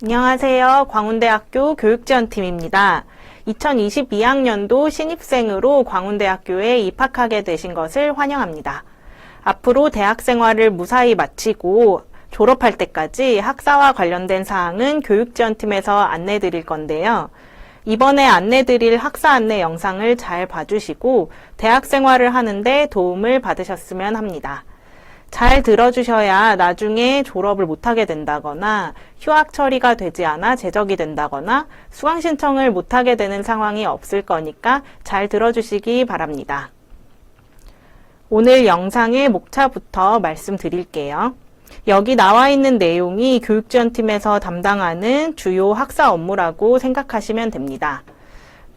안녕하세요. 광운대학교 교육지원팀입니다. 2022학년도 신입생으로 광운대학교에 입학하게 되신 것을 환영합니다. 앞으로 대학 생활을 무사히 마치고 졸업할 때까지 학사와 관련된 사항은 교육지원팀에서 안내 드릴 건데요. 이번에 안내 드릴 학사 안내 영상을 잘 봐주시고 대학 생활을 하는데 도움을 받으셨으면 합니다. 잘 들어주셔야 나중에 졸업을 못하게 된다거나 휴학 처리가 되지 않아 제적이 된다거나 수강 신청을 못하게 되는 상황이 없을 거니까 잘 들어주시기 바랍니다. 오늘 영상의 목차부터 말씀드릴게요. 여기 나와 있는 내용이 교육지원팀에서 담당하는 주요 학사 업무라고 생각하시면 됩니다.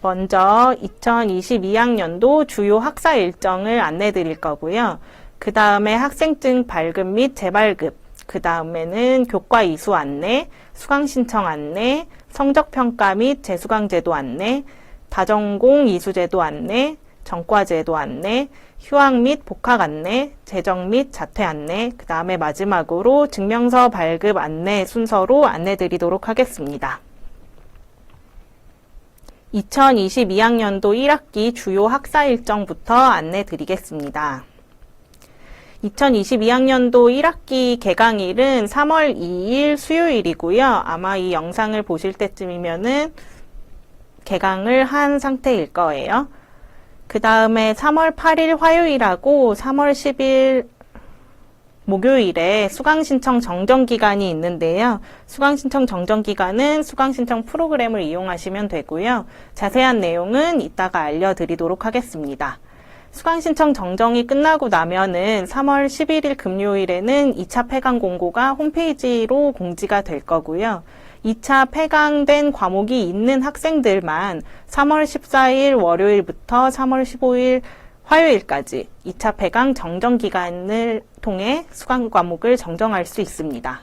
먼저 2022학년도 주요 학사 일정을 안내 드릴 거고요. 그 다음에 학생증 발급 및 재발급, 그 다음에는 교과 이수 안내, 수강 신청 안내, 성적평가 및 재수강제도 안내, 다전공 이수제도 안내, 전과제도 안내, 휴학 및 복학 안내, 재정 및 자퇴 안내, 그 다음에 마지막으로 증명서 발급 안내 순서로 안내 드리도록 하겠습니다. 2022학년도 1학기 주요 학사 일정부터 안내 드리겠습니다. 2022학년도 1학기 개강일은 3월 2일 수요일이고요. 아마 이 영상을 보실 때쯤이면은 개강을 한 상태일 거예요. 그 다음에 3월 8일 화요일하고 3월 10일 목요일에 수강신청 정정기간이 있는데요. 수강신청 정정기간은 수강신청 프로그램을 이용하시면 되고요. 자세한 내용은 이따가 알려드리도록 하겠습니다. 수강신청 정정이 끝나고 나면은 3월 11일 금요일에는 2차 폐강 공고가 홈페이지로 공지가 될 거고요. 2차 폐강된 과목이 있는 학생들만 3월 14일 월요일부터 3월 15일 화요일까지 2차 폐강 정정 기간을 통해 수강 과목을 정정할 수 있습니다.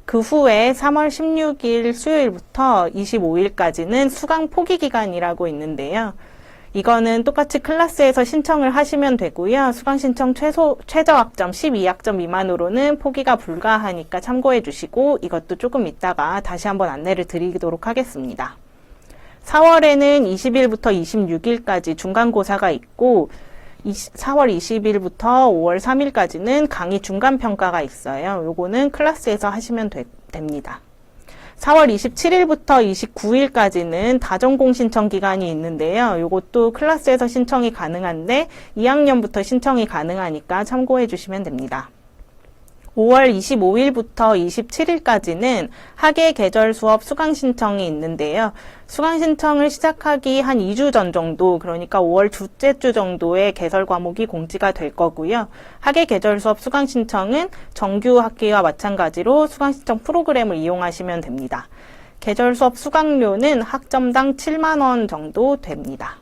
그 후에 3월 16일 수요일부터 25일까지는 수강 포기 기간이라고 있는데요. 이거는 똑같이 클래스에서 신청을 하시면 되고요. 수강 신청 최저 학점 12학점 미만으로는 포기가 불가하니까 참고해 주시고 이것도 조금 이따가 다시 한번 안내를 드리도록 하겠습니다. 4월에는 20일부터 26일까지 중간고사가 있고 4월 20일부터 5월 3일까지는 강의 중간평가가 있어요. 요거는 클래스에서 하시면 됩니다. 4월 27일부터 29일까지는 다전공 신청 기간이 있는데요. 이것도 클래스에서 신청이 가능한데 2학년부터 신청이 가능하니까 참고해 주시면 됩니다. 5월 25일부터 27일까지는 학예 계절 수업 수강 신청이 있는데요. 수강 신청을 시작하기 한 2주 전 정도, 그러니까 5월 둘째 주 정도에 개설 과목이 공지가 될 거고요. 학예 계절 수업 수강 신청은 정규 학기와 마찬가지로 수강 신청 프로그램을 이용하시면 됩니다. 계절 수업 수강료는 학점당 7만 원 정도 됩니다.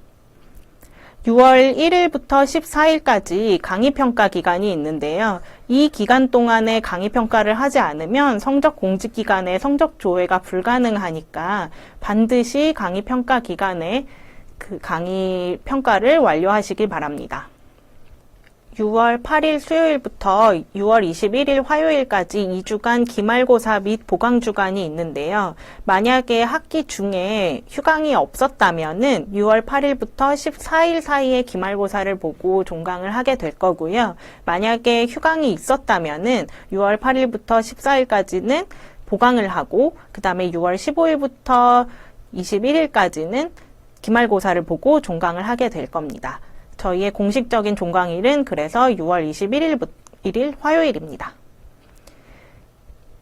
6월 1일부터 14일까지 강의평가 기간이 있는데요. 이 기간 동안에 강의평가를 하지 않으면 성적 공지 기간에 성적 조회가 불가능하니까 반드시 강의평가 기간에 그 강의평가를 완료하시기 바랍니다. 6월 8일 수요일부터 6월 21일 화요일까지 2주간 기말고사 및 보강주간이 있는데요. 만약에 학기 중에 휴강이 없었다면은 6월 8일부터 14일 사이에 기말고사를 보고 종강을 하게 될 거고요. 만약에 휴강이 있었다면은 6월 8일부터 14일까지는 보강을 하고 그 다음에 6월 15일부터 21일까지는 기말고사를 보고 종강을 하게 될 겁니다. 저희의 공식적인 종강일은 그래서 6월 21일 화요일입니다.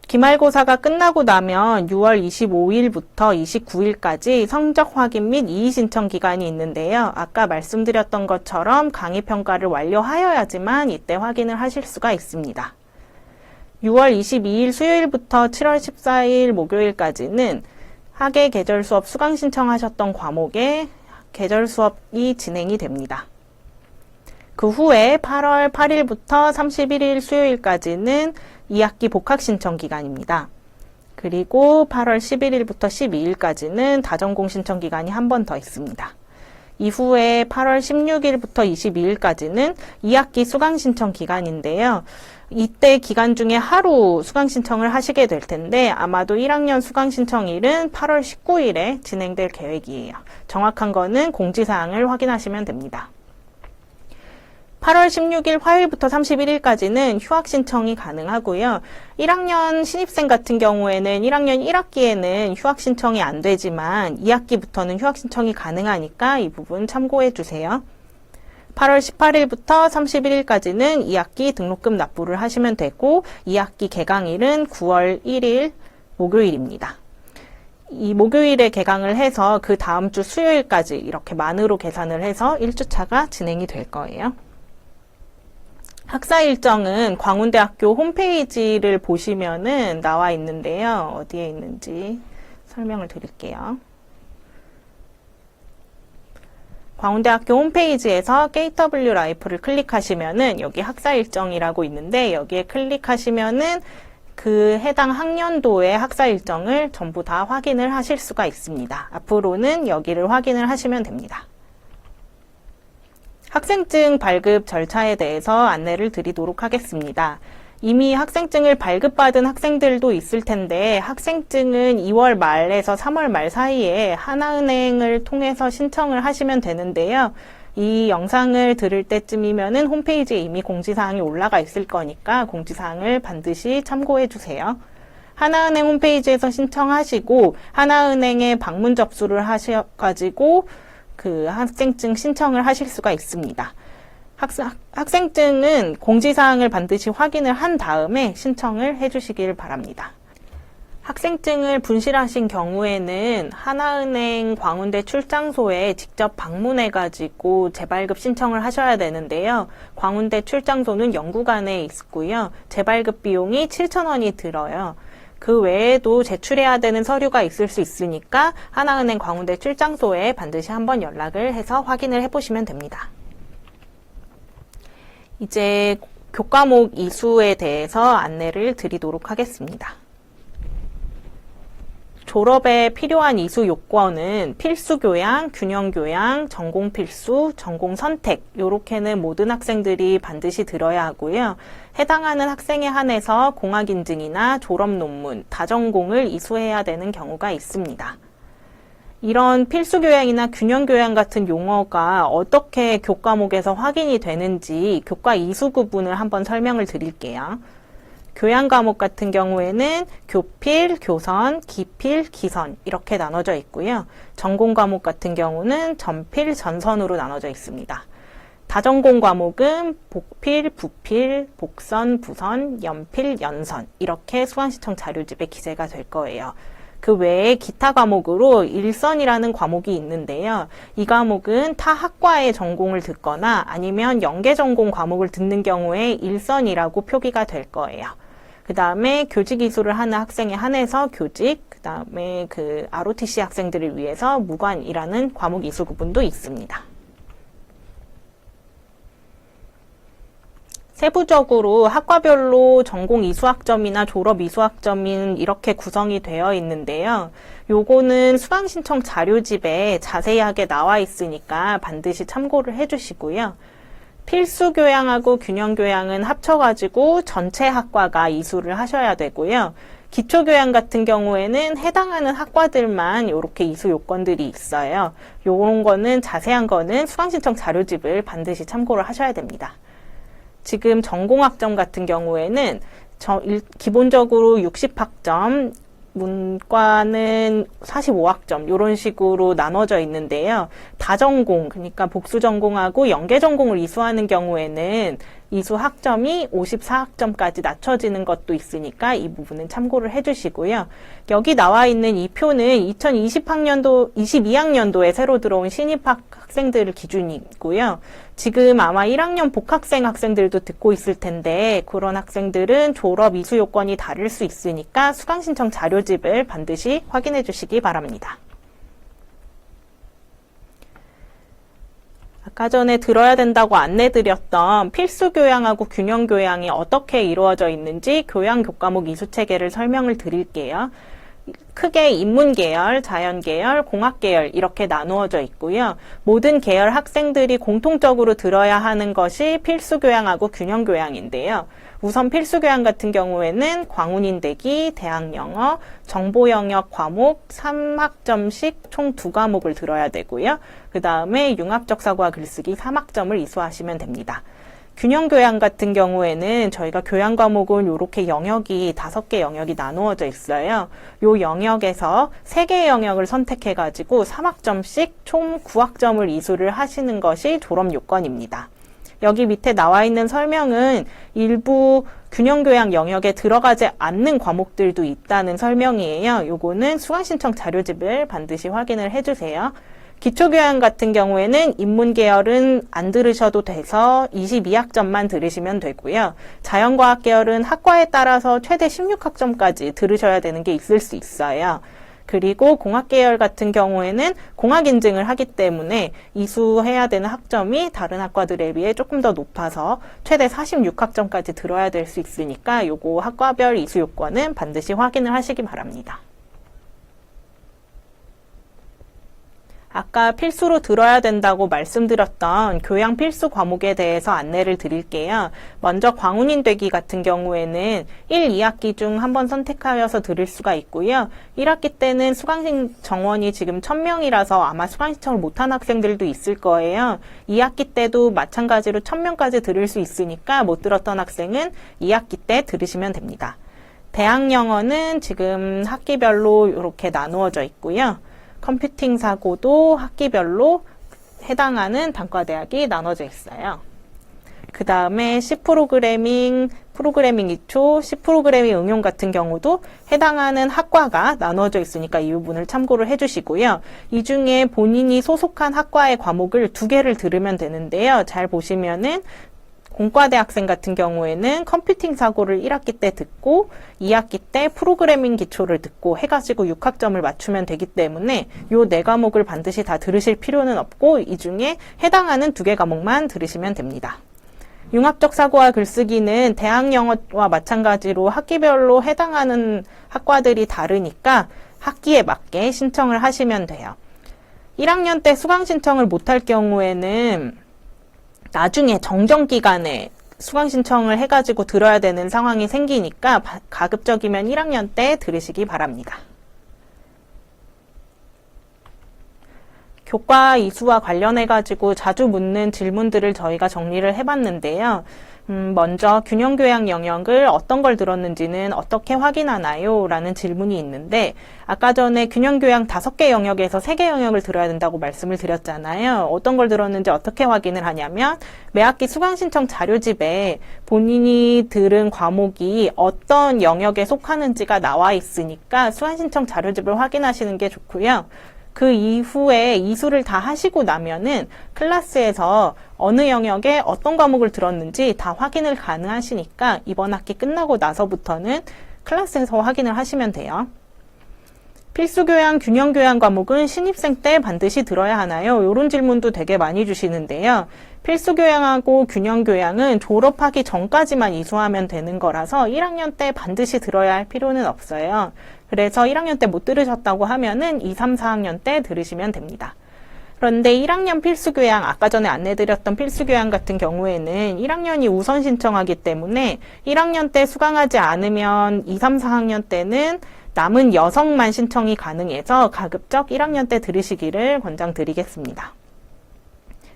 기말고사가 끝나고 나면 6월 25일부터 29일까지 성적 확인 및 이의 신청 기간이 있는데요. 아까 말씀드렸던 것처럼 강의평가를 완료하여야지만 이때 확인을 하실 수가 있습니다. 6월 22일 수요일부터 7월 14일 목요일까지는 학예 계절 수업 수강 신청하셨던 과목에 계절 수업이 진행이 됩니다. 그 후에 8월 8일부터 31일 수요일까지는 2학기 복학 신청 기간입니다. 그리고 8월 11일부터 12일까지는 다전공 신청 기간이 한 번 더 있습니다. 이후에 8월 16일부터 22일까지는 2학기 수강 신청 기간인데요. 이때 기간 중에 하루 수강 신청을 하시게 될 텐데 아마도 1학년 수강 신청일은 8월 19일에 진행될 계획이에요. 정확한 거는 공지사항을 확인하시면 됩니다. 8월 16일 화요일부터 31일까지는 휴학 신청이 가능하고요. 1학년 신입생 같은 경우에는 1학년 1학기에는 휴학 신청이 안 되지만 2학기부터는 휴학 신청이 가능하니까 이 부분 참고해 주세요. 8월 18일부터 31일까지는 2학기 등록금 납부를 하시면 되고 2학기 개강일은 9월 1일 목요일입니다. 이 목요일에 개강을 해서 그 다음 주 수요일까지 이렇게 만으로 계산을 해서 1주차가 진행이 될 거예요. 학사 일정은 광운대학교 홈페이지를 보시면은 나와 있는데요. 어디에 있는지 설명을 드릴게요. 광운대학교 홈페이지에서 KW 라이프를 클릭하시면은 여기 학사 일정이라고 있는데 여기에 클릭하시면은 그 해당 학년도의 학사 일정을 전부 다 확인을 하실 수가 있습니다. 앞으로는 여기를 확인을 하시면 됩니다. 학생증 발급 절차에 대해서 안내를 드리도록 하겠습니다. 이미 학생증을 발급받은 학생들도 있을 텐데 학생증은 2월 말에서 3월 말 사이에 하나은행을 통해서 신청을 하시면 되는데요. 이 영상을 들을 때쯤이면은 홈페이지에 이미 공지사항이 올라가 있을 거니까 공지사항을 반드시 참고해 주세요. 하나은행 홈페이지에서 신청하시고 하나은행에 방문 접수를 하셔가지고 그 학생증 신청을 하실 수가 있습니다. 학생증은 공지사항을 반드시 확인을 한 다음에 신청을 해주시길 바랍니다. 학생증을 분실하신 경우에는 하나은행 광운대 출장소에 직접 방문해가지고 재발급 신청을 하셔야 되는데요. 광운대 출장소는 영구관에 있고요. 재발급 비용이 7,000원이 들어요. 그 외에도 제출해야 되는 서류가 있을 수 있으니까 하나은행 광운대 출장소에 반드시 한번 연락을 해서 확인을 해보시면 됩니다. 이제 교과목 이수에 대해서 안내를 드리도록 하겠습니다. 졸업에 필요한 이수 요건은 필수교양, 균형교양, 전공필수, 전공선택 요렇게는 모든 학생들이 반드시 들어야 하고요. 해당하는 학생에 한해서 공학인증이나 졸업논문, 다전공을 이수해야 되는 경우가 있습니다. 이런 필수교양이나 균형교양 같은 용어가 어떻게 교과목에서 확인이 되는지 교과 이수 구분을 한번 설명을 드릴게요. 교양 과목 같은 경우에는 교필, 교선, 기필, 기선 이렇게 나눠져 있고요. 전공 과목 같은 경우는 전필, 전선으로 나눠져 있습니다. 다전공 과목은 복필, 부필, 복선, 부선, 연필, 연선 이렇게 수강신청 자료집에 기재가 될 거예요. 그 외에 기타 과목으로 일선이라는 과목이 있는데요. 이 과목은 타 학과의 전공을 듣거나 아니면 연계 전공 과목을 듣는 경우에 일선이라고 표기가 될 거예요. 그 다음에 교직 이수를 하는 학생에 한해서 교직, 그 다음에 그 ROTC 학생들을 위해서 무관이라는 과목 이수 구분도 있습니다. 세부적으로 학과별로 전공 이수학점이나 졸업 이수학점인 이렇게 구성이 되어 있는데요. 요거는 수강 신청 자료집에 자세하게 나와 있으니까 반드시 참고를 해주시고요. 필수 교양하고 균형 교양은 합쳐가지고 전체 학과가 이수를 하셔야 되고요. 기초 교양 같은 경우에는 해당하는 학과들만 이렇게 이수 요건들이 있어요. 요런 거는 자세한 거는 수강 신청 자료집을 반드시 참고를 하셔야 됩니다. 지금 전공학점 같은 경우에는 기본적으로 60학점, 문과는 45학점 이런 식으로 나눠져 있는데요. 다전공, 그러니까 복수전공하고 연계전공을 이수하는 경우에는 이수 학점이 54학점까지 낮춰지는 것도 있으니까 이 부분은 참고를 해주시고요. 여기 나와 있는 이 표는 22학년도에 새로 들어온 신입학 학생들을 기준이고요. 지금 아마 1학년 복학생 학생들도 듣고 있을 텐데 그런 학생들은 졸업 이수 요건이 다를 수 있으니까 수강 신청 자료집을 반드시 확인해 주시기 바랍니다. 아까 전에 들어야 된다고 안내드렸던 필수 교양하고 균형 교양이 어떻게 이루어져 있는지 교양 교과목 이수 체계를 설명을 드릴게요. 크게 인문계열, 자연계열, 공학계열 이렇게 나누어져 있고요. 모든 계열 학생들이 공통적으로 들어야 하는 것이 필수교양하고 균형교양인데요. 우선 필수교양 같은 경우에는 광운인대기, 대학영어, 정보영역 과목 3학점씩 총 2과목을 들어야 되고요. 그 다음에 융합적 사고와 글쓰기 3학점을 이수하시면 됩니다. 균형교양 같은 경우에는 저희가 교양 과목은 이렇게 영역이 5개 영역이 나누어져 있어요. 요 영역에서 3개의 영역을 선택해가지고 3학점씩 총 9학점을 이수를 하시는 것이 졸업 요건입니다. 여기 밑에 나와 있는 설명은 일부 균형교양 영역에 들어가지 않는 과목들도 있다는 설명이에요. 요거는 수강신청 자료집을 반드시 확인을 해주세요. 기초교양 같은 경우에는 인문계열은 안 들으셔도 돼서 22학점만 들으시면 되고요. 자연과학 계열은 학과에 따라서 최대 16학점까지 들으셔야 되는 게 있을 수 있어요. 그리고 공학계열 같은 경우에는 공학 인증을 하기 때문에 이수해야 되는 학점이 다른 학과들에 비해 조금 더 높아서 최대 46학점까지 들어야 될 수 있으니까 요거 학과별 이수 요건은 반드시 확인을 하시기 바랍니다. 아까 필수로 들어야 된다고 말씀드렸던 교양 필수 과목에 대해서 안내를 드릴게요. 먼저 광운인되기 같은 경우에는 1, 2학기 중 한번 선택하여서 들을 수가 있고요. 1학기 때는 수강생 정원이 지금 1000명이라서 아마 수강신청을 못한 학생들도 있을 거예요. 2학기 때도 마찬가지로 1000명까지 들을 수 있으니까 못 들었던 학생은 2학기 때 들으시면 됩니다. 대학영어는 지금 학기별로 이렇게 나누어져 있고요. 컴퓨팅 사고도 학기별로 해당하는 단과대학이 나눠져 있어요. 그 다음에 프로그래밍 2초, 프로그래밍 응용 같은 경우도 해당하는 학과가 나눠져 있으니까 이 부분을 참고를 해주시고요. 이 중에 본인이 소속한 학과의 과목을 2개를 들으면 되는데요. 잘 보시면은 공과대 학생 같은 경우에는 컴퓨팅 사고를 1학기 때 듣고 2학기 때 프로그래밍 기초를 듣고 해가지고 6학점을 맞추면 되기 때문에 이 4과목을 반드시 다 들으실 필요는 없고 이 중에 해당하는 2개 과목만 들으시면 됩니다. 융합적 사고와 글쓰기는 대학영어와 마찬가지로 학기별로 해당하는 학과들이 다르니까 학기에 맞게 신청을 하시면 돼요. 1학년 때 수강 신청을 못할 경우에는 나중에 정정기간에 수강 신청을 해가지고 들어야 되는 상황이 생기니까 가급적이면 1학년 때 들으시기 바랍니다. 교과 이수와 관련해가지고 자주 묻는 질문들을 저희가 정리를 해봤는데요. 먼저 균형교양 영역을 어떤 걸 들었는지는 어떻게 확인하나요? 라는 질문이 있는데 아까 전에 균형교양 5개 영역에서 3개 영역을 들어야 된다고 말씀을 드렸잖아요. 어떤 걸 들었는지 어떻게 확인을 하냐면 매학기 수강신청 자료집에 본인이 들은 과목이 어떤 영역에 속하는지가 나와 있으니까 수강신청 자료집을 확인하시는 게 좋고요. 그 이후에 이수를 다 하시고 나면은 클래스에서 어느 영역에 어떤 과목을 들었는지 다 확인을 가능하시니까 이번 학기 끝나고 나서부터는 클래스에서 확인을 하시면 돼요. 필수교양, 균형교양 과목은 신입생 때 반드시 들어야 하나요? 이런 질문도 되게 많이 주시는데요. 필수교양하고 균형교양은 졸업하기 전까지만 이수하면 되는 거라서 1학년 때 반드시 들어야 할 필요는 없어요. 그래서 1학년 때 못 들으셨다고 하면은 2, 3, 4학년 때 들으시면 됩니다. 그런데 1학년 필수교양, 아까 전에 안내드렸던 필수교양 같은 경우에는 1학년이 우선 신청하기 때문에 1학년 때 수강하지 않으면 2, 3, 4학년 때는 남은 여성만 신청이 가능해서 가급적 1학년 때 들으시기를 권장드리겠습니다.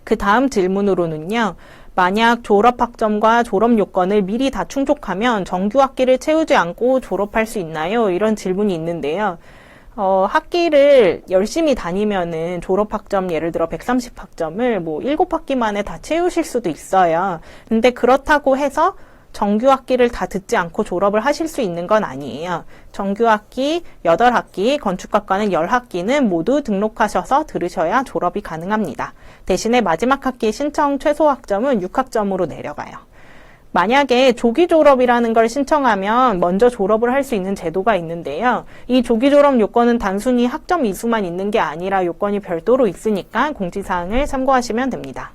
그 다음 질문으로는요. 만약 졸업학점과 졸업요건을 미리 다 충족하면 정규학기를 채우지 않고 졸업할 수 있나요? 이런 질문이 있는데요. 학기를 열심히 다니면은 졸업학점 예를 들어 130학점을 뭐 7학기 만에 다 채우실 수도 있어요. 근데 그렇다고 해서 정규학기를 다 듣지 않고 졸업을 하실 수 있는 건 아니에요. 정규학기 8학기, 건축학과는 10학기는 모두 등록하셔서 들으셔야 졸업이 가능합니다. 대신에 마지막 학기 신청 최소 학점은 6학점으로 내려가요. 만약에 조기 졸업이라는 걸 신청하면 먼저 졸업을 할 수 있는 제도가 있는데요. 이 조기 졸업 요건은 단순히 학점 이수만 있는 게 아니라 요건이 별도로 있으니까 공지사항을 참고하시면 됩니다.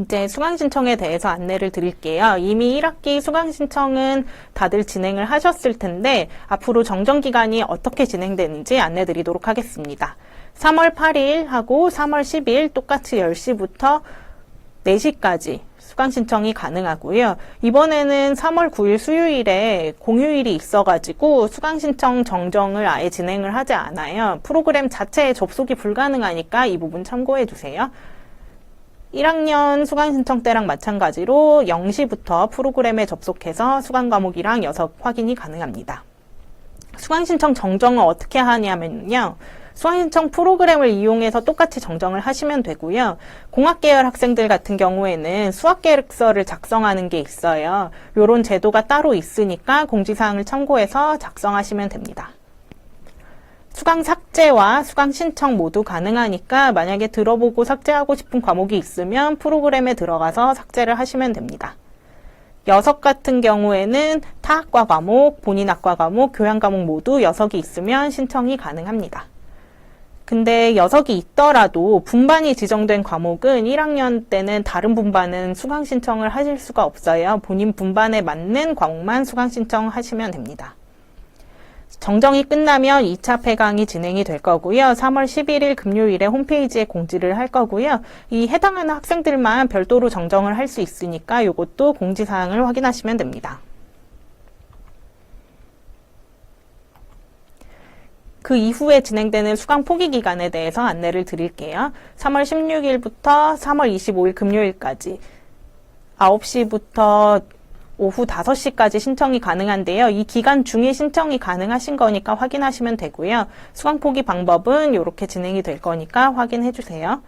이제 수강 신청에 대해서 안내를 드릴게요. 이미 1학기 수강 신청은 다들 진행을 하셨을 텐데 앞으로 정정 기간이 어떻게 진행되는지 안내 드리도록 하겠습니다. 3월 8일 하고 3월 10일 똑같이 10시부터 4시까지 수강 신청이 가능하고요. 이번에는 3월 9일 수요일에 공휴일이 있어가지고 수강 신청 정정을 아예 진행을 하지 않아요. 프로그램 자체에 접속이 불가능하니까 이 부분 참고해 주세요. 1학년 수강 신청 때랑 마찬가지로 0시부터 프로그램에 접속해서 수강 과목이랑 녀석 확인이 가능합니다. 수강 신청 정정을 어떻게 하냐면요. 수강 신청 프로그램을 이용해서 똑같이 정정을 하시면 되고요. 공학 계열 학생들 같은 경우에는 수학 계획서를 작성하는 게 있어요. 이런 제도가 따로 있으니까 공지사항을 참고해서 작성하시면 됩니다. 수강 삭제와 수강 신청 모두 가능하니까 만약에 들어보고 삭제하고 싶은 과목이 있으면 프로그램에 들어가서 삭제를 하시면 됩니다. 여석 같은 경우에는 타학과 과목, 본인학과 과목, 교양 과목 모두 여석이 있으면 신청이 가능합니다. 근데 여석이 있더라도 분반이 지정된 과목은 1학년 때는 다른 분반은 수강 신청을 하실 수가 없어요. 본인 분반에 맞는 과목만 수강 신청하시면 됩니다. 정정이 끝나면 2차 폐강이 진행이 될 거고요. 3월 11일 금요일에 홈페이지에 공지를 할 거고요. 이 해당하는 학생들만 별도로 정정을 할 수 있으니까 이것도 공지사항을 확인하시면 됩니다. 그 이후에 진행되는 수강 포기 기간에 대해서 안내를 드릴게요. 3월 16일부터 3월 25일 금요일까지 9시부터 오후 5시까지 신청이 가능한데요. 이 기간 중에 신청이 가능하신 거니까 확인하시면 되고요. 수강 포기 방법은 이렇게 진행이 될 거니까 확인해 주세요.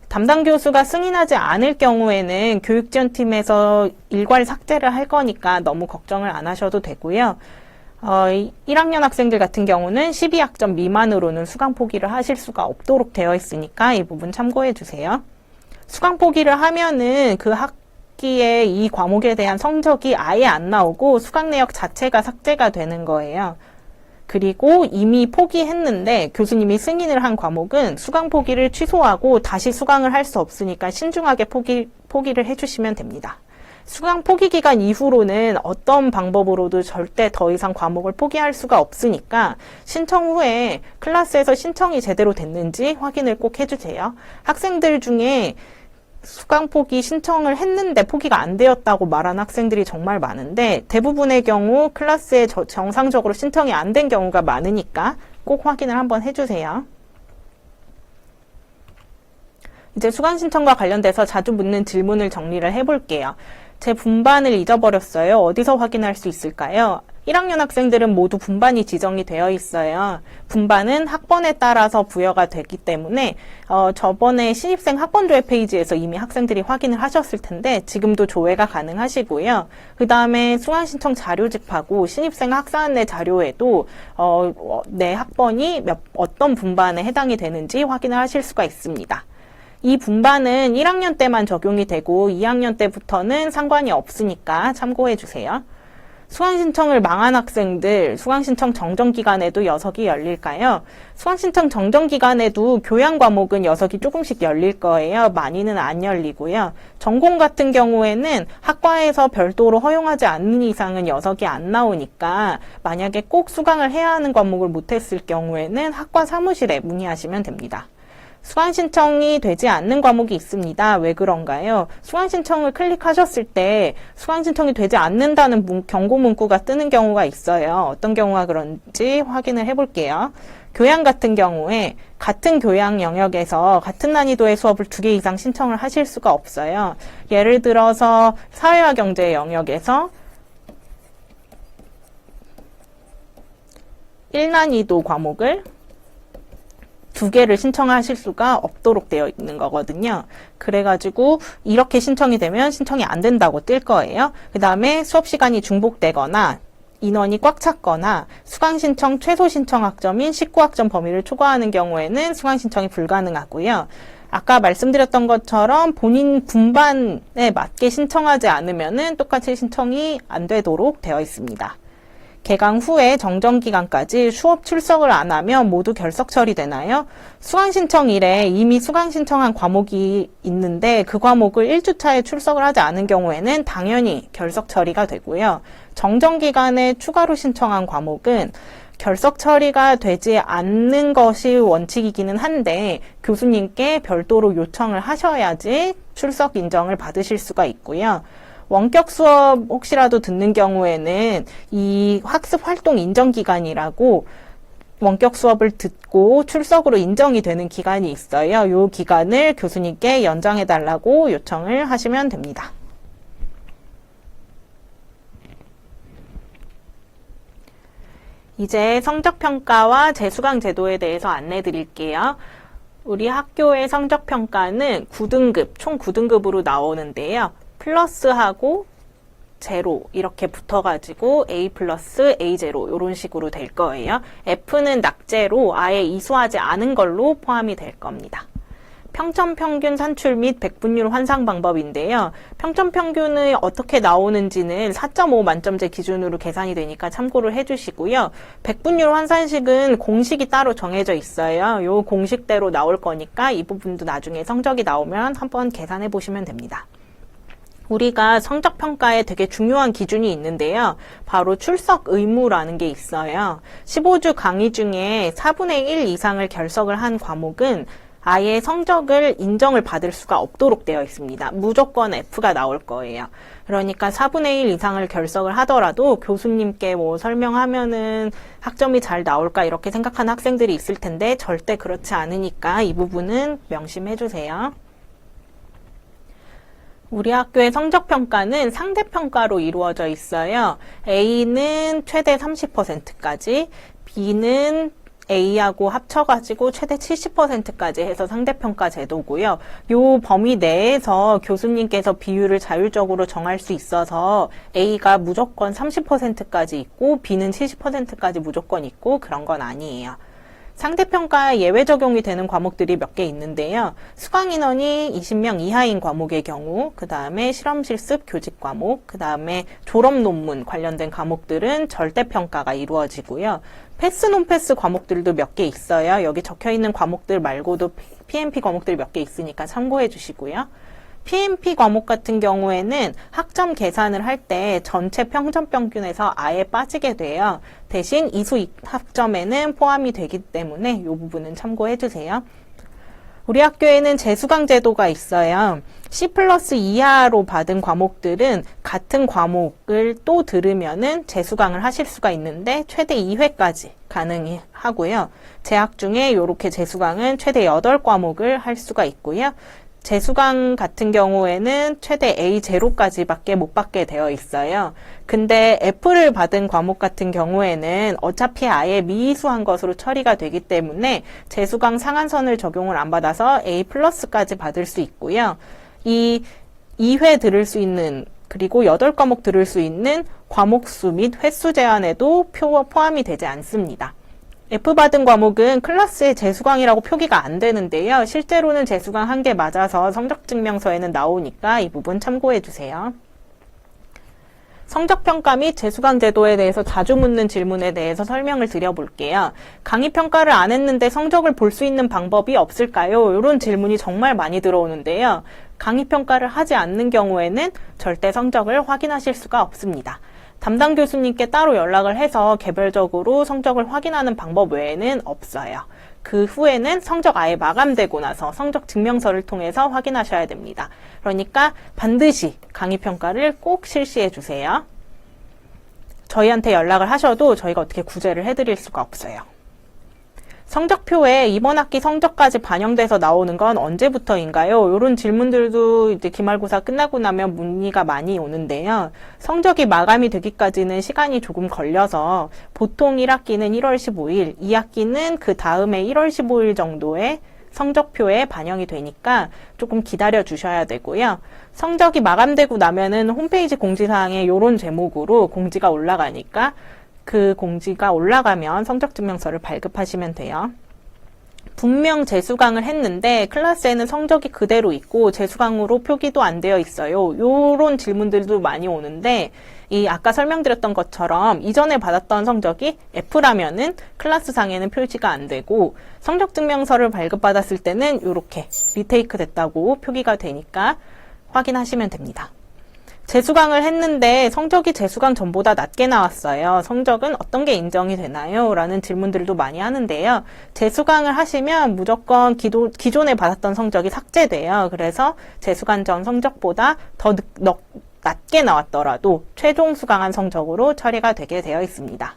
담당 교수가 승인하지 않을 경우에는 교육지원팀에서 일괄 삭제를 할 거니까 너무 걱정을 안 하셔도 되고요. 1학년 학생들 같은 경우는 12학점 미만으로는 수강 포기를 하실 수가 없도록 되어 있으니까 이 부분 참고해 주세요. 수강 포기를 하면은 그 학기에 이 과목에 대한 성적이 아예 안 나오고 수강 내역 자체가 삭제가 되는 거예요. 그리고 이미 포기했는데 교수님이 승인을 한 과목은 수강 포기를 취소하고 다시 수강을 할 수 없으니까 신중하게 포기를 해주시면 됩니다. 수강 포기 기간 이후로는 어떤 방법으로도 절대 더 이상 과목을 포기할 수가 없으니까 신청 후에 클래스에서 신청이 제대로 됐는지 확인을 꼭 해주세요. 학생들 중에 수강 포기 신청을 했는데 포기가 안 되었다고 말한 학생들이 정말 많은데 대부분의 경우 클래스에 정상적으로 신청이 안 된 경우가 많으니까 꼭 확인을 한번 해주세요. 이제 수강 신청과 관련돼서 자주 묻는 질문을 정리를 해볼게요. 제 분반을 잊어버렸어요. 어디서 확인할 수 있을까요? 1학년 학생들은 모두 분반이 지정이 되어 있어요. 분반은 학번에 따라서 부여가 되기 때문에 저번에 신입생 학번조회 페이지에서 이미 학생들이 확인을 하셨을 텐데 지금도 조회가 가능하시고요. 그 다음에 수강 신청 자료집하고 신입생 학사 안내 자료에도 내 학번이 어떤 분반에 해당이 되는지 확인을 하실 수가 있습니다. 이 분반은 1학년 때만 적용이 되고 2학년 때부터는 상관이 없으니까 참고해 주세요. 수강신청을 망한 학생들, 수강신청 정정기간에도 여석이 열릴까요? 수강신청 정정기간에도 교양 과목은 여석이 조금씩 열릴 거예요. 많이는 안 열리고요. 전공 같은 경우에는 학과에서 별도로 허용하지 않는 이상은 여석이 안 나오니까 만약에 꼭 수강을 해야 하는 과목을 못했을 경우에는 학과 사무실에 문의하시면 됩니다. 수강 신청이 되지 않는 과목이 있습니다. 왜 그런가요? 수강 신청을 클릭하셨을 때 수강 신청이 되지 않는다는 경고 문구가 뜨는 경우가 있어요. 어떤 경우가 그런지 확인을 해볼게요. 교양 같은 경우에 같은 교양 영역에서 같은 난이도의 수업을 2개 이상 신청을 하실 수가 없어요. 예를 들어서 사회와 경제 영역에서 1난이도 과목을 2개를 신청하실 수가 없도록 되어 있는 거거든요. 그래가지고 이렇게 신청이 되면 신청이 안 된다고 뜰 거예요. 그 다음에 수업 시간이 중복되거나 인원이 꽉 찼거나 수강 신청 최소 신청 학점인 19학점 범위를 초과하는 경우에는 수강 신청이 불가능하고요. 아까 말씀드렸던 것처럼 본인 분반에 맞게 신청하지 않으면은 똑같이 신청이 안 되도록 되어 있습니다. 개강 후에 정정기간까지 수업 출석을 안 하면 모두 결석 처리되나요? 수강신청일에 이미 수강신청한 과목이 있는데 그 과목을 1주차에 출석을 하지 않은 경우에는 당연히 결석 처리가 되고요. 정정기간에 추가로 신청한 과목은 결석 처리가 되지 않는 것이 원칙이기는 한데 교수님께 별도로 요청을 하셔야지 출석 인정을 받으실 수가 있고요. 원격 수업 혹시라도 듣는 경우에는 이 학습 활동 인정 기간이라고 원격 수업을 듣고 출석으로 인정이 되는 기간이 있어요. 이 기간을 교수님께 연장해 달라고 요청을 하시면 됩니다. 이제 성적평가와 재수강 제도에 대해서 안내 드릴게요. 우리 학교의 성적평가는 9등급, 총 9등급으로 나오는데요. 플러스하고 제로 이렇게 붙어가지고 A 플러스 A 제로 이런 식으로 될 거예요. F는 낙제로 아예 이수하지 않은 걸로 포함이 될 겁니다. 평점평균 산출 및 백분율 환산 방법인데요. 평점평균이 어떻게 나오는지는 4.5 만점제 기준으로 계산이 되니까 참고를 해주시고요. 백분율 환산식은 공식이 따로 정해져 있어요. 요 공식대로 나올 거니까 이 부분도 나중에 성적이 나오면 한번 계산해 보시면 됩니다. 우리가 성적평가에 되게 중요한 기준이 있는데요. 바로 출석 의무라는 게 있어요. 15주 강의 중에 4분의 1 이상을 결석을 한 과목은 아예 성적을 인정을 받을 수가 없도록 되어 있습니다. 무조건 F가 나올 거예요. 그러니까 4분의 1 이상을 결석을 하더라도 교수님께 뭐 설명하면은 학점이 잘 나올까 이렇게 생각하는 학생들이 있을 텐데 절대 그렇지 않으니까 이 부분은 명심해 주세요. 우리 학교의 성적평가는 상대평가로 이루어져 있어요. A는 최대 30%까지, B는 A하고 합쳐가지고 최대 70%까지 해서 상대평가 제도고요. 요 범위 내에서 교수님께서 비율을 자율적으로 정할 수 있어서 A가 무조건 30%까지 있고 B는 70%까지 무조건 있고 그런 건 아니에요. 상대평가에 예외 적용이 되는 과목들이 몇 개 있는데요. 수강 인원이 20명 이하인 과목의 경우, 그 다음에 실험 실습 교직 과목, 그 다음에 졸업 논문 관련된 과목들은 절대평가가 이루어지고요. 패스 논패스 과목들도 몇 개 있어요. 여기 적혀 있는 과목들 말고도 PMP 과목들이 몇 개 있으니까 참고해 주시고요. PMP 과목 같은 경우에는 학점 계산을 할 때 전체 평점 평균에서 아예 빠지게 돼요. 대신 이수 학점에는 포함이 되기 때문에 이 부분은 참고해 주세요. 우리 학교에는 재수강 제도가 있어요. C 플러스 이하로 받은 과목들은 같은 과목을 또 들으면은 재수강을 하실 수가 있는데 최대 2회까지 가능하고요. 재학 중에 이렇게 재수강은 최대 8과목을 할 수가 있고요. 재수강 같은 경우에는 최대 A0까지밖에 못 받게 되어 있어요. 근데 F를 받은 과목 같은 경우에는 어차피 아예 미이수한 것으로 처리가 되기 때문에 재수강 상한선을 적용을 안 받아서 A 플러스까지 받을 수 있고요. 이 2회 들을 수 있는 그리고 8과목 들을 수 있는 과목수 및 횟수 제한에도 포함이 되지 않습니다. F 받은 과목은 클래스의 재수강이라고 표기가 안 되는데요. 실제로는 재수강 한 개 맞아서 성적증명서에는 나오니까 이 부분 참고해 주세요. 성적평가 및 재수강 제도에 대해서 자주 묻는 질문에 대해서 설명을 드려볼게요. 강의평가를 안 했는데 성적을 볼 수 있는 방법이 없을까요? 이런 질문이 정말 많이 들어오는데요. 강의평가를 하지 않는 경우에는 절대 성적을 확인하실 수가 없습니다. 담당 교수님께 따로 연락을 해서 개별적으로 성적을 확인하는 방법 외에는 없어요. 그 후에는 성적 아예 마감되고 나서 성적 증명서를 통해서 확인하셔야 됩니다. 그러니까 반드시 강의평가를 꼭 실시해 주세요. 저희한테 연락을 하셔도 저희가 어떻게 구제를 해드릴 수가 없어요. 성적표에 이번 학기 성적까지 반영돼서 나오는 건 언제부터인가요? 이런 질문들도 이제 기말고사 끝나고 나면 문의가 많이 오는데요. 성적이 마감이 되기까지는 시간이 조금 걸려서 보통 1학기는 1월 15일, 2학기는 그 다음에 1월 15일 정도에 성적표에 반영이 되니까 조금 기다려 주셔야 되고요. 성적이 마감되고 나면은 홈페이지 공지사항에 이런 제목으로 공지가 올라가니까 그 공지가 올라가면 성적증명서를 발급하시면 돼요. 분명 재수강을 했는데 클래스에는 성적이 그대로 있고 재수강으로 표기도 안 되어 있어요. 요런 질문들도 많이 오는데 이 아까 설명드렸던 것처럼 이전에 받았던 성적이 F라면은 클래스상에는 표시가 안 되고 성적증명서를 발급받았을 때는 이렇게 리테이크 됐다고 표기가 되니까 확인하시면 됩니다. 재수강을 했는데 성적이 재수강 전보다 낮게 나왔어요. 성적은 어떤 게 인정이 되나요? 라는 질문들도 많이 하는데요. 재수강을 하시면 무조건 기존에 받았던 성적이 삭제돼요. 그래서 재수강 전 성적보다 더 낮게 나왔더라도 최종 수강한 성적으로 처리가 되게 되어 있습니다.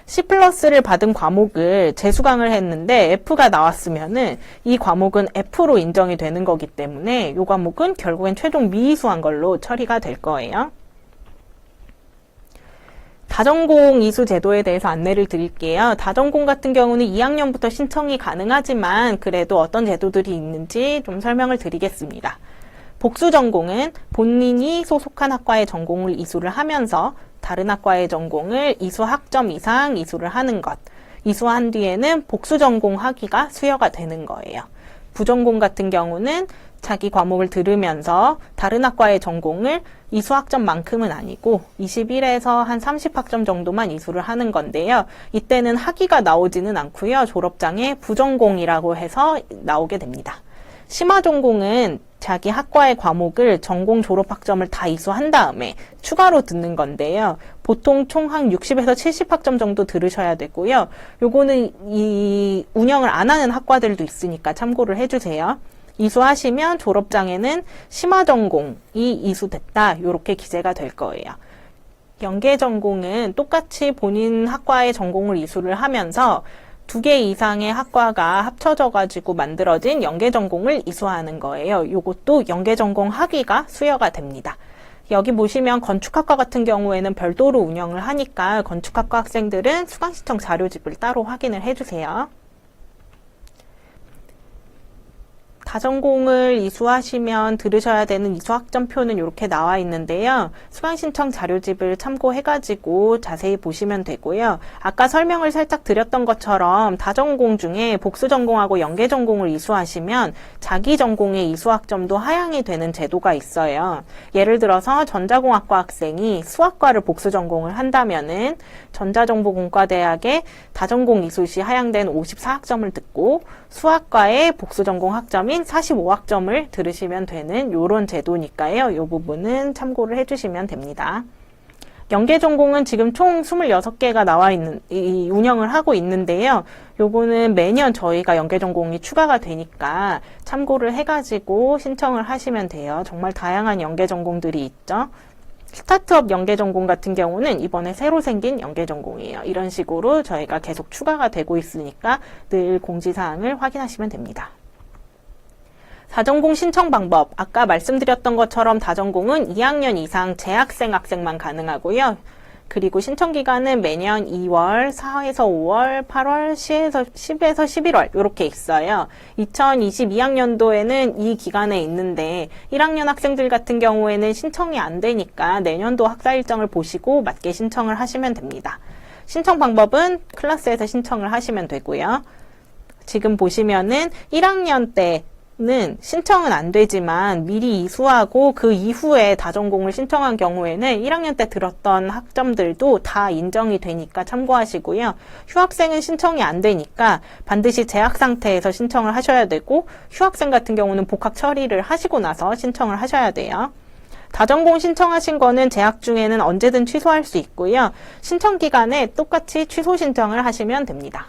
C+를 받은 과목을 재수강을 했는데 F가 나왔으면은 이 과목은 F로 인정이 되는 거기 때문에 이 과목은 결국엔 최종 미이수한 걸로 처리가 될 거예요. 다전공 이수 제도에 대해서 안내를 드릴게요. 다전공 같은 경우는 2학년부터 신청이 가능하지만 그래도 어떤 제도들이 있는지 좀 설명을 드리겠습니다. 복수 전공은 본인이 소속한 학과의 전공을 이수를 하면서 다른 학과의 전공을 이수 학점 이상 이수를 하는 것. 이수한 뒤에는 복수 전공 학위가 수여가 되는 거예요. 부전공 같은 경우는 자기 과목을 들으면서 다른 학과의 전공을 이수 학점만큼은 아니고 21에서 한 30학점 정도만 이수를 하는 건데요. 이때는 학위가 나오지는 않고요. 졸업장에 부전공이라고 해서 나오게 됩니다. 심화전공은 자기 학과의 과목을 전공 졸업학점을 다 이수한 다음에 추가로 듣는 건데요. 보통 총 한 60에서 70학점 정도 들으셔야 되고요. 요거는 이 운영을 안 하는 학과들도 있으니까 참고를 해주세요. 이수하시면 졸업장에는 심화전공이 이수됐다 이렇게 기재가 될 거예요. 연계전공은 똑같이 본인 학과의 전공을 이수를 하면서 2개 이상의 학과가 합쳐져 가지고 만들어진 연계전공을 이수하는 거예요. 이것도 연계전공 학위가 수여가 됩니다. 여기 보시면 건축학과 같은 경우에는 별도로 운영을 하니까 건축학과 학생들은 수강신청 자료집을 따로 확인을 해주세요. 다전공을 이수하시면 들으셔야 되는 이수학점표는 이렇게 나와 있는데요. 수강신청 자료집을 참고해가지고 자세히 보시면 되고요. 아까 설명을 살짝 드렸던 것처럼 다전공 중에 복수전공하고 연계전공을 이수하시면 자기 전공의 이수학점도 하향이 되는 제도가 있어요. 예를 들어서 전자공학과 학생이 수학과를 복수전공을 한다면은 전자정보공과대학의 다전공 이수 시 하향된 54학점을 듣고 수학과의 복수전공 학점인 45학점을 들으시면 되는 요런 제도니까요. 이 부분은 참고를 해주시면 됩니다. 연계전공은 지금 총 26개가 나와 있는, 운영을 하고 있는데요. 요거는 매년 저희가 연계전공이 추가가 되니까 참고를 해가지고 신청을 하시면 돼요. 정말 다양한 연계전공들이 있죠. 스타트업 연계전공 같은 경우는 이번에 새로 생긴 연계전공이에요. 이런 식으로 저희가 계속 추가가 되고 있으니까 늘 공지사항을 확인하시면 됩니다. 다전공 신청 방법, 아까 말씀드렸던 것처럼 다전공은 2학년 이상 재학생 학생만 가능하고요. 그리고 신청 기간은 매년 2월, 4에서 5월, 8월, 10에서 11월 이렇게 있어요. 2022학년도에는 이 기간에 있는데 1학년 학생들 같은 경우에는 신청이 안 되니까 내년도 학사 일정을 보시고 맞게 신청을 하시면 됩니다. 신청 방법은 클래스에서 신청을 하시면 되고요. 지금 보시면은 1학년 때는 신청은 안 되지만 미리 이수하고 그 이후에 다전공을 신청한 경우에는 1학년 때 들었던 학점들도 다 인정이 되니까 참고하시고요. 휴학생은 신청이 안 되니까 반드시 재학 상태에서 신청을 하셔야 되고 휴학생 같은 경우는 복학 처리를 하시고 나서 신청을 하셔야 돼요. 다전공 신청하신 거는 재학 중에는 언제든 취소할 수 있고요. 신청 기간에 똑같이 취소 신청을 하시면 됩니다.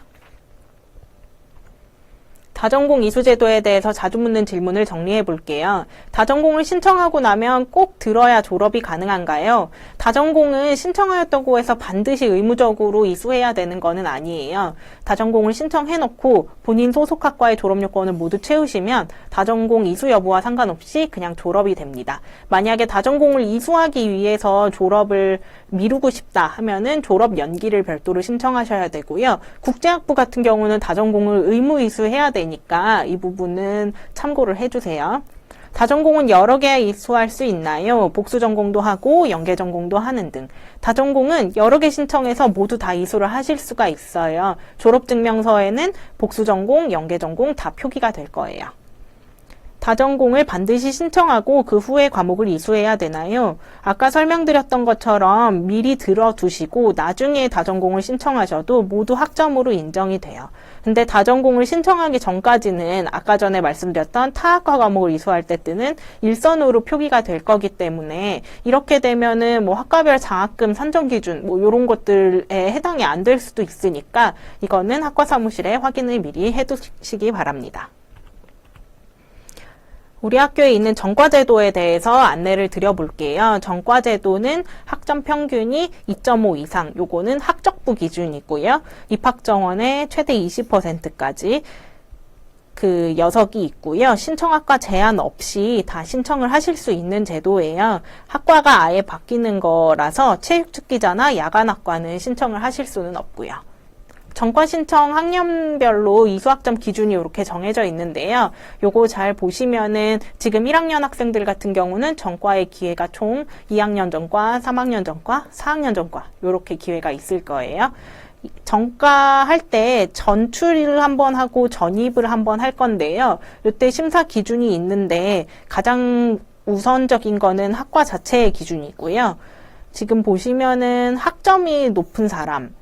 다전공 이수제도에 대해서 자주 묻는 질문을 정리해 볼게요. 다전공을 신청하고 나면 꼭 들어야 졸업이 가능한가요? 다전공은 신청하였다고 해서 반드시 의무적으로 이수해야 되는 거는 아니에요. 다전공을 신청해놓고 본인 소속 학과의 졸업 요건을 모두 채우시면 다전공 이수 여부와 상관없이 그냥 졸업이 됩니다. 만약에 다전공을 이수하기 위해서 졸업을 미루고 싶다 하면은 졸업 연기를 별도로 신청하셔야 되고요. 국제학부 같은 경우는 다전공을 의무 이수해야 되니까 이 부분은 참고를 해주세요. 다전공은 여러 개 이수할 수 있나요? 복수 전공도 하고 연계 전공도 하는 등. 다전공은 여러 개 신청해서 모두 다 이수를 하실 수가 있어요. 졸업증명서에는 복수 전공, 연계 전공 다 표기가 될 거예요. 다전공을 반드시 신청하고 그 후에 과목을 이수해야 되나요? 아까 설명드렸던 것처럼 미리 들어두시고 나중에 다전공을 신청하셔도 모두 학점으로 인정이 돼요. 근데 다전공을 신청하기 전까지는 아까 전에 말씀드렸던 타학과 과목을 이수할 때 뜨는 일선으로 표기가 될 거기 때문에 이렇게 되면은 뭐 학과별 장학금 산정 기준 뭐 이런 것들에 해당이 안 될 수도 있으니까 이거는 학과 사무실에 확인을 미리 해두시기 바랍니다. 우리 학교에 있는 전과제도에 대해서 안내를 드려볼게요. 전과제도는 학점 평균이 2.5 이상, 요거는 학적부 기준이고요. 입학정원의 최대 20%까지 그 녀석이 있고요. 신청학과 제한 없이 다 신청을 하실 수 있는 제도예요. 학과가 아예 바뀌는 거라서 체육특기자나 야간학과는 신청을 하실 수는 없고요. 전과 신청 학년별로 이수학점 기준이 이렇게 정해져 있는데요. 요거 잘 보시면은 지금 1학년 학생들 같은 경우는 전과의 기회가 총 2학년 전과, 3학년 전과, 4학년 전과 요렇게 기회가 있을 거예요. 전과할 때 전출을 한번 하고 전입을 한번 할 건데요. 요때 심사 기준이 있는데 가장 우선적인 거는 학과 자체의 기준이고요. 지금 보시면은 학점이 높은 사람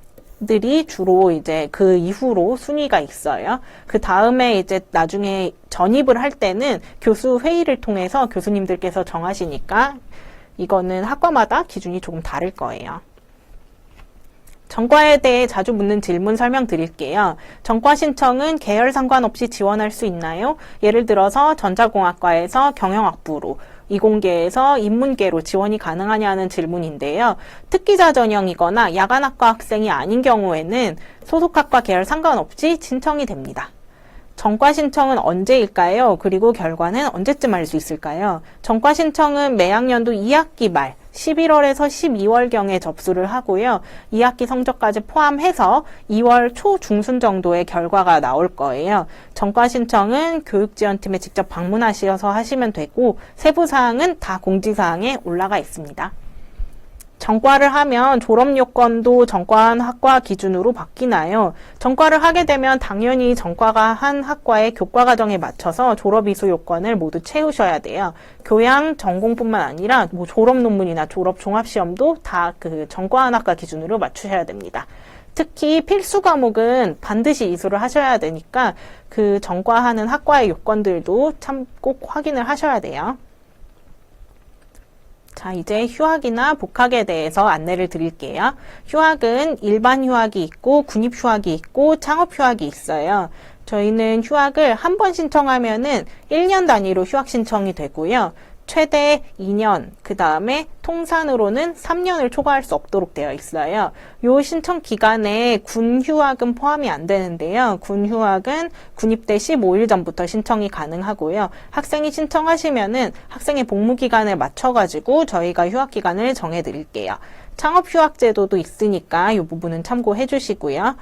들이 주로 이제 그 이후로 순위가 있어요. 그 다음에 이제 나중에 전입을 할 때는 교수 회의를 통해서 교수님들께서 정하시니까 이거는 학과마다 기준이 조금 다를 거예요. 전과에 대해 자주 묻는 질문 설명드릴게요. 전과 신청은 계열 상관없이 지원할 수 있나요? 예를 들어서 전자공학과에서 경영학부로, 이공계에서 인문계로 지원이 가능하냐는 질문인데요. 특기자 전형이거나 야간학과 학생이 아닌 경우에는 소속학과 계열 상관없이 신청이 됩니다. 전과 신청은 언제일까요? 그리고 결과는 언제쯤 알 수 있을까요? 전과 신청은 매학년도 2학기 말 11월에서 12월경에 접수를 하고요. 2학기 성적까지 포함해서 2월 초 중순 정도의 결과가 나올 거예요. 전과 신청은 교육지원팀에 직접 방문하셔서 하시면 되고 세부사항은 다 공지사항에 올라가 있습니다. 전과를 하면 졸업요건도 전과한 학과 기준으로 바뀌나요? 전과를 하게 되면 당연히 전과가 한 학과의 교과과정에 맞춰서 졸업이수 요건을 모두 채우셔야 돼요. 교양, 전공뿐만 아니라 뭐 졸업 논문이나 졸업 종합시험도 다 그 전과한 학과 기준으로 맞추셔야 됩니다. 특히 필수 과목은 반드시 이수를 하셔야 되니까 그 전과하는 학과의 요건들도 참 꼭 확인을 하셔야 돼요. 자, 이제 휴학이나 복학에 대해서 안내를 드릴게요. 휴학은 일반 휴학이 있고 군입 휴학이 있고 창업 휴학이 있어요. 저희는 휴학을 한 번 신청하면은 1년 단위로 휴학 신청이 되고요. 최대 2년, 그 다음에 통산으로는 3년을 초과할 수 없도록 되어 있어요. 요 신청 기간에 군 휴학은 포함이 안 되는데요. 군 휴학은 군입대 15일 전부터 신청이 가능하고요. 학생이 신청하시면은 학생의 복무 기간을 맞춰가지고 저희가 휴학 기간을 정해드릴게요. 창업 휴학 제도도 있으니까 이 부분은 참고해 주시고요.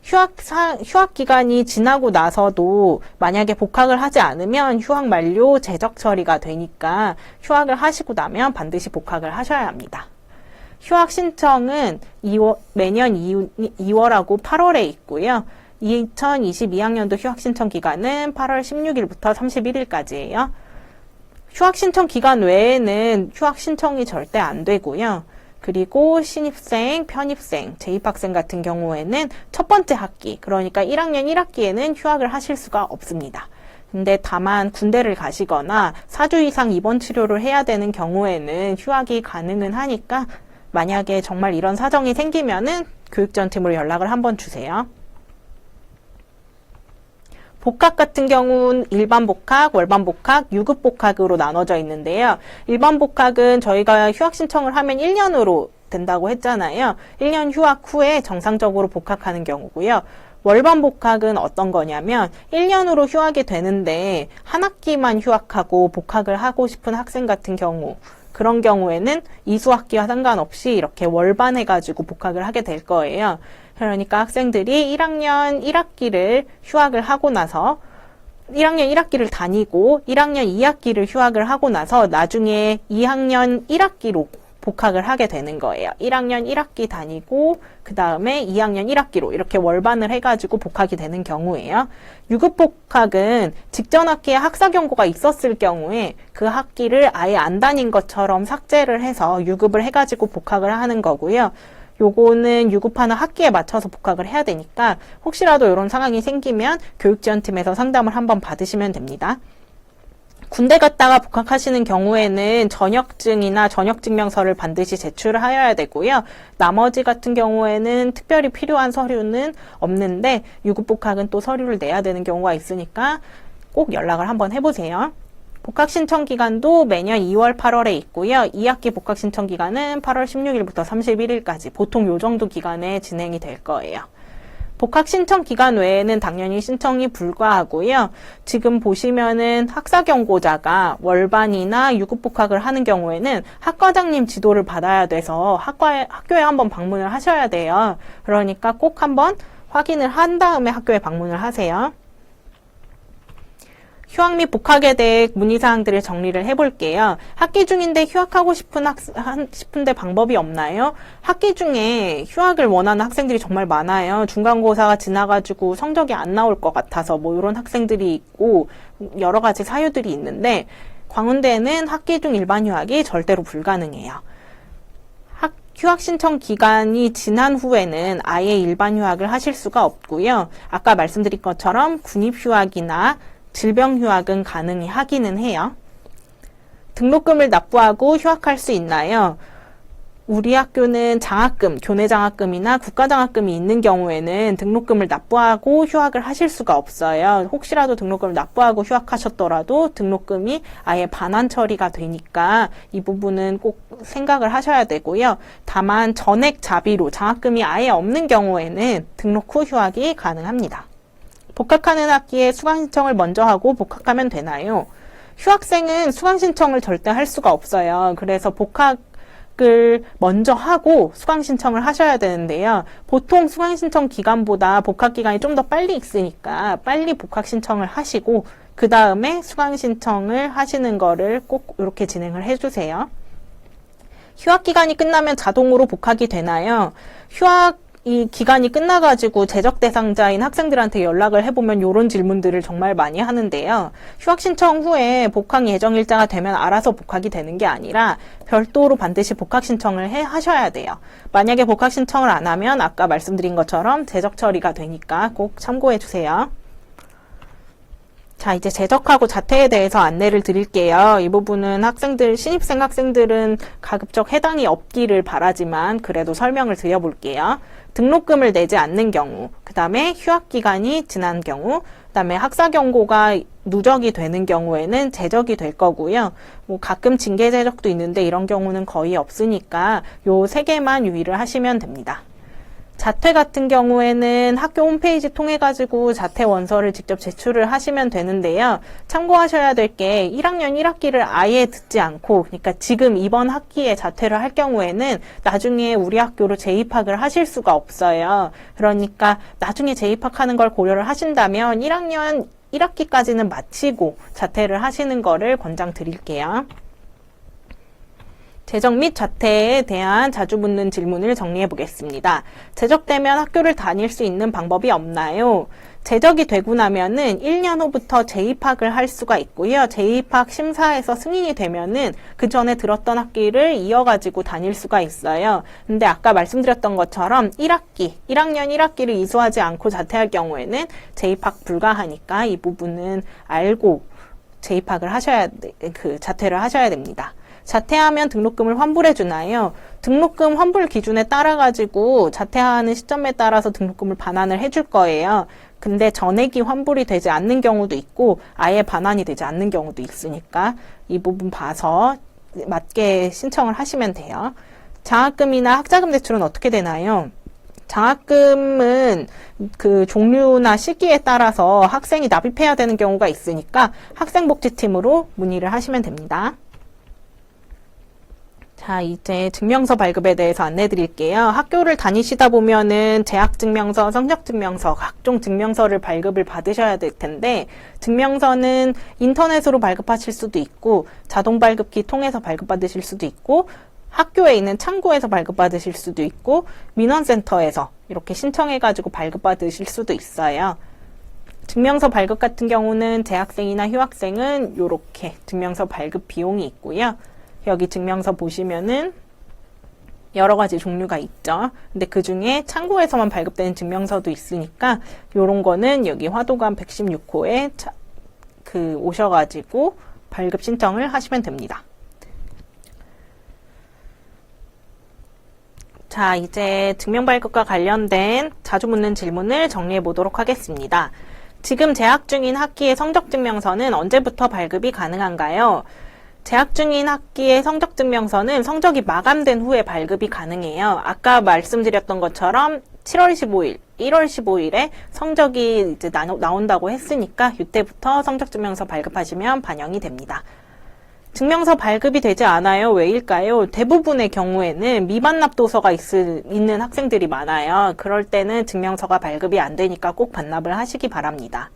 휴학 기간이 지나고 나서도 만약에 복학을 하지 않으면 휴학 만료 재적 처리가 되니까 휴학을 하시고 나면 반드시 복학을 하셔야 합니다. 휴학 신청은 매년 2월하고 8월에 있고요. 2022학년도 휴학 신청 기간은 8월 16일부터 31일까지예요. 휴학 신청 기간 외에는 휴학 신청이 절대 안 되고요. 그리고 신입생, 편입생, 재입학생 같은 경우에는 첫 번째 학기, 그러니까 1학년 1학기에는 휴학을 하실 수가 없습니다. 근데 다만 군대를 가시거나 4주 이상 입원 치료를 해야 되는 경우에는 휴학이 가능은 하니까 만약에 정말 이런 사정이 생기면은 교육지원팀으로 연락을 한번 주세요. 복학 같은 경우는 일반 복학, 월반 복학, 유급 복학으로 나눠져 있는데요. 일반 복학은 저희가 휴학 신청을 하면 1년으로 된다고 했잖아요. 1년 휴학 후에 정상적으로 복학하는 경우고요. 월반 복학은 어떤 거냐면 1년으로 휴학이 되는데 한 학기만 휴학하고 복학을 하고 싶은 학생 같은 경우, 그런 경우에는 이수학기와 상관없이 이렇게 월반해가지고 복학을 하게 될 거예요. 그러니까 학생들이 1학년 1학기를 휴학을 하고 나서 1학년 1학기를 다니고 1학년 2학기를 휴학을 하고 나서 나중에 2학년 1학기로 복학을 하게 되는 거예요. 1학년 1학기 다니고 그 다음에 2학년 1학기로 이렇게 월반을 해가지고 복학이 되는 경우예요. 유급 복학은 직전 학기에 학사 경고가 있었을 경우에 그 학기를 아예 안 다닌 것처럼 삭제를 해서 유급을 해가지고 복학을 하는 거고요. 요거는 유급하는 학기에 맞춰서 복학을 해야 되니까 혹시라도 이런 상황이 생기면 교육지원팀에서 상담을 한번 받으시면 됩니다. 군대 갔다가 복학하시는 경우에는 전역증이나 전역증명서를 반드시 제출을 하여야 되고요. 나머지 같은 경우에는 특별히 필요한 서류는 없는데 유급 복학은 또 서류를 내야 되는 경우가 있으니까 꼭 연락을 한번 해보세요. 복학 신청 기간도 매년 2월, 8월에 있고요. 2학기 복학 신청 기간은 8월 16일부터 31일까지 보통 요 정도 기간에 진행이 될 거예요. 복학 신청 기간 외에는 당연히 신청이 불가하고요. 지금 보시면은 학사 경고자가 월반이나 유급 복학을 하는 경우에는 학과장님 지도를 받아야 돼서 학교에 한번 방문을 하셔야 돼요. 그러니까 꼭 한번 확인을 한 다음에 학교에 방문을 하세요. 휴학 및 복학에 대해 문의사항들을 정리를 해볼게요. 학기 중인데 휴학하고 싶은데 방법이 없나요? 학기 중에 휴학을 원하는 학생들이 정말 많아요. 중간고사가 지나가지고 성적이 안 나올 것 같아서 뭐 이런 학생들이 있고 여러 가지 사유들이 있는데 광운대는 학기 중 일반 휴학이 절대로 불가능해요. 휴학 신청 기간이 지난 후에는 아예 일반 휴학을 하실 수가 없고요. 아까 말씀드린 것처럼 군입 휴학이나 질병 휴학은 가능히 하기는 해요. 등록금을 납부하고 휴학할 수 있나요? 우리 학교는 장학금, 교내 장학금이나 국가 장학금이 있는 경우에는 등록금을 납부하고 휴학을 하실 수가 없어요. 혹시라도 등록금을 납부하고 휴학하셨더라도 등록금이 아예 반환 처리가 되니까 이 부분은 꼭 생각을 하셔야 되고요. 다만 전액 자비로 장학금이 아예 없는 경우에는 등록 후 휴학이 가능합니다. 복학하는 학기에 수강 신청을 먼저 하고 복학하면 되나요? 휴학생은 수강 신청을 절대 할 수가 없어요. 그래서 복학을 먼저 하고 수강 신청을 하셔야 되는데요. 보통 수강 신청 기간보다 복학 기간이 좀 더 빨리 있으니까 빨리 복학 신청을 하시고 그 다음에 수강 신청을 하시는 거를 꼭 이렇게 진행을 해주세요. 휴학 기간이 끝나면 자동으로 복학이 되나요? 이 기간이 끝나가지고 재적 대상자인 학생들한테 연락을 해보면 이런 질문들을 정말 많이 하는데요. 휴학 신청 후에 복학 예정 일자가 되면 알아서 복학이 되는 게 아니라 별도로 반드시 복학 신청을 하셔야 돼요. 만약에 복학 신청을 안 하면 아까 말씀드린 것처럼 재적 처리가 되니까 꼭 참고해 주세요. 자, 이제 재적하고 자퇴에 대해서 안내를 드릴게요. 이 부분은 신입생 학생들은 가급적 해당이 없기를 바라지만 그래도 설명을 드려볼게요. 등록금을 내지 않는 경우, 그 다음에 휴학기간이 지난 경우, 그 다음에 학사 경고가 누적이 되는 경우에는 재적이 될 거고요. 뭐 가끔 징계 재적도 있는데 이런 경우는 거의 없으니까 요 세 개만 유의를 하시면 됩니다. 자퇴 같은 경우에는 학교 홈페이지 통해 가지고 자퇴 원서를 직접 제출을 하시면 되는데요. 참고하셔야 될 게 1학년 1학기를 아예 듣지 않고 그러니까 지금 이번 학기에 자퇴를 할 경우에는 나중에 우리 학교로 재입학을 하실 수가 없어요. 그러니까 나중에 재입학하는 걸 고려를 하신다면 1학년 1학기까지는 마치고 자퇴를 하시는 거를 권장드릴게요. 재적 및 자퇴에 대한 자주 묻는 질문을 정리해 보겠습니다. 재적되면 학교를 다닐 수 있는 방법이 없나요? 재적이 되고 나면은 1년 후부터 재입학을 할 수가 있고요. 재입학 심사에서 승인이 되면은 그 전에 들었던 학기를 이어가지고 다닐 수가 있어요. 근데 아까 말씀드렸던 것처럼 1학년 1학기를 이수하지 않고 자퇴할 경우에는 재입학 불가하니까 이 부분은 알고 재입학을 자퇴를 하셔야 됩니다. 자퇴하면 등록금을 환불해 주나요? 등록금 환불 기준에 따라 가지고 자퇴하는 시점에 따라서 등록금을 반환을 해줄 거예요. 근데 전액이 환불이 되지 않는 경우도 있고 아예 반환이 되지 않는 경우도 있으니까 이 부분 봐서 맞게 신청을 하시면 돼요. 장학금이나 학자금 대출은 어떻게 되나요? 장학금은 그 종류나 시기에 따라서 학생이 납입해야 되는 경우가 있으니까 학생복지팀으로 문의를 하시면 됩니다. 자, 이제 증명서 발급에 대해서 안내 드릴게요. 학교를 다니시다 보면은 재학증명서, 성적증명서, 각종 증명서를 발급을 받으셔야 될 텐데, 증명서는 인터넷으로 발급하실 수도 있고, 자동 발급기 통해서 발급받으실 수도 있고, 학교에 있는 창구에서 발급받으실 수도 있고, 민원센터에서 이렇게 신청해가지고 발급받으실 수도 있어요. 증명서 발급 같은 경우는 재학생이나 휴학생은 이렇게 증명서 발급 비용이 있고요. 여기 증명서 보시면은 여러 가지 종류가 있죠. 근데 그 중에 창구에서만 발급되는 증명서도 있으니까 요런 거는 여기 화도관 116호에 오셔가지고 발급 신청을 하시면 됩니다. 자, 이제 증명 발급과 관련된 자주 묻는 질문을 정리해 보도록 하겠습니다. 지금 재학 중인 학기의 성적증명서는 언제부터 발급이 가능한가요? 재학 중인 학기의 성적증명서는 성적이 마감된 후에 발급이 가능해요. 아까 말씀드렸던 것처럼 7월 15일, 1월 15일에 성적이 이제 나온다고 했으니까 이때부터 성적증명서 발급하시면 반영이 됩니다. 증명서 발급이 되지 않아요. 왜일까요? 대부분의 경우에는 미반납 도서가 있는 학생들이 많아요. 그럴 때는 증명서가 발급이 안 되니까 꼭 반납을 하시기 바랍니다.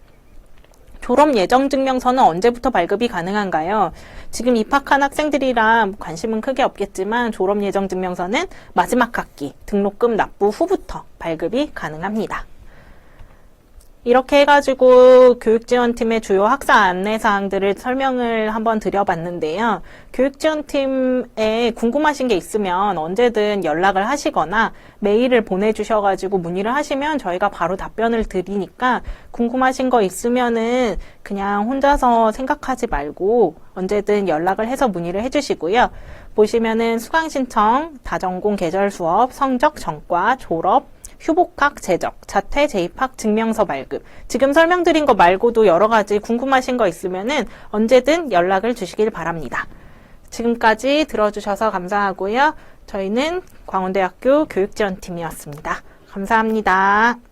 졸업 예정 증명서는 언제부터 발급이 가능한가요? 지금 입학한 학생들이라 관심은 크게 없겠지만 졸업 예정 증명서는 마지막 학기 등록금 납부 후부터 발급이 가능합니다. 이렇게 해가지고 교육지원팀의 주요 학사 안내사항들을 설명을 한번 드려봤는데요. 교육지원팀에 궁금하신 게 있으면 언제든 연락을 하시거나 메일을 보내주셔가지고 문의를 하시면 저희가 바로 답변을 드리니까 궁금하신 거 있으면은 그냥 혼자서 생각하지 말고 언제든 연락을 해서 문의를 해주시고요. 보시면은 수강신청, 다전공 계절 수업, 성적, 전과, 졸업, 휴복학, 재적, 자퇴, 재입학, 증명서 발급. 지금 설명드린 거 말고도 여러 가지 궁금하신 거 있으면은 언제든 연락을 주시길 바랍니다. 지금까지 들어주셔서 감사하고요. 저희는 광운대학교 교육지원팀이었습니다. 감사합니다.